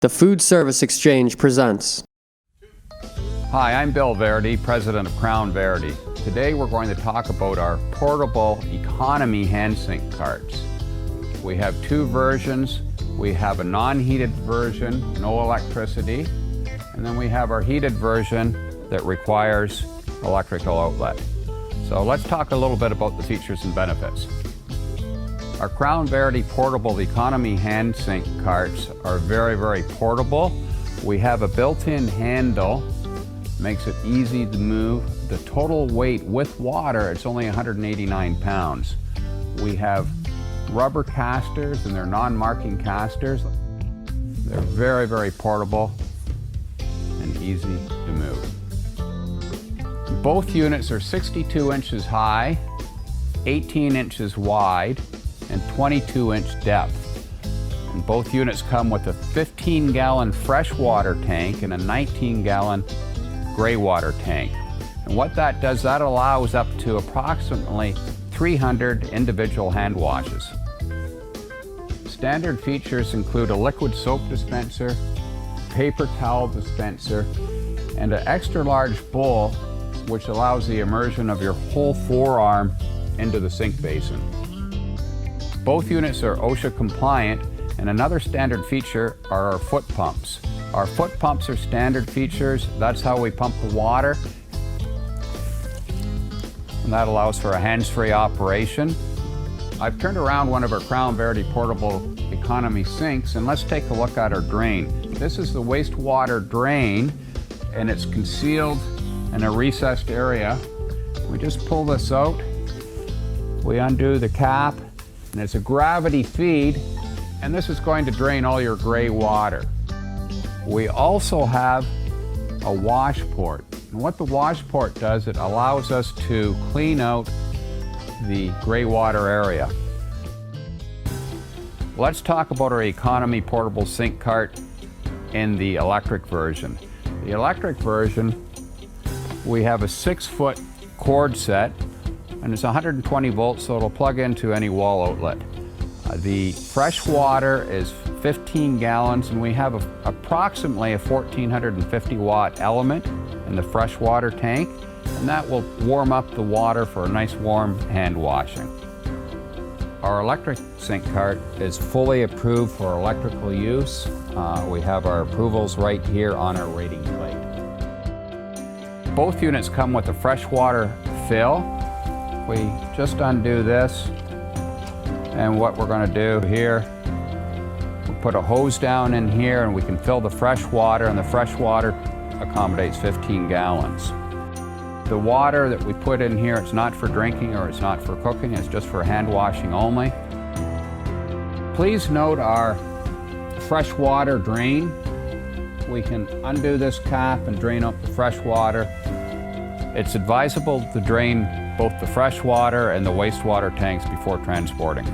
The Food Service Exchange presents. Hi, I'm Bill Verity, President of Crown Verity. Today we're going to talk about our portable economy hand sink carts. We have two versions. We have a non-heated version, no electricity, and then we have our heated version that requires electrical outlet. So let's talk a little bit about the features and benefits. Our Crown Verity portable economy hand sink carts are very portable. We have a built-in handle, makes it easy to move. The total weight with water, it's only 189 pounds. We have rubber casters, and they're non-marking casters. They're very portable and easy to move. Both units are 62 inches high, 18 inches wide, and 22-inch depth. And both units come with a 15-gallon freshwater tank and a 19-gallon gray water tank. And what that does, that allows up to approximately 300 individual hand washes. Standard features include a liquid soap dispenser, paper towel dispenser, and an extra large bowl which allows the immersion of your whole forearm into the sink basin. Both units are OSHA compliant, and another standard feature are our foot pumps. Our foot pumps are standard features. That's how we pump the water, and that allows for a hands-free operation. I've turned around one of our Crown Verity portable economy sinks, and let's take a look at our drain. This is the wastewater drain, and it's concealed in a recessed area. We just pull this out, we undo the cap, and it's a gravity feed, and this is going to drain all your gray water. We also have a wash port, and what the wash port does, it allows us to clean out the gray water area. Let's talk about our economy portable sink cart in the electric version. The electric version, we have a 6-foot cord set, and it's 120 volts, so it'll plug into any wall outlet. The fresh water is 15 gallons, and we have approximately a 1450 watt element in the fresh water tank, and that will warm up the water for a nice warm hand washing. Our electric sink cart is fully approved for electrical use. We have our approvals right here on our rating plate. Both units come with a freshwater fill. We just undo this, and what we're going to do here, we'll put a hose down in here, and we can fill the fresh water, and the fresh water accommodates 15 gallons. The water that we put in here, it's not for drinking or it's not for cooking, it's just for hand washing only. Please note our fresh water drain. We can undo this cap and drain up the fresh water. It's advisable to drain both the fresh water and the wastewater tanks before transporting.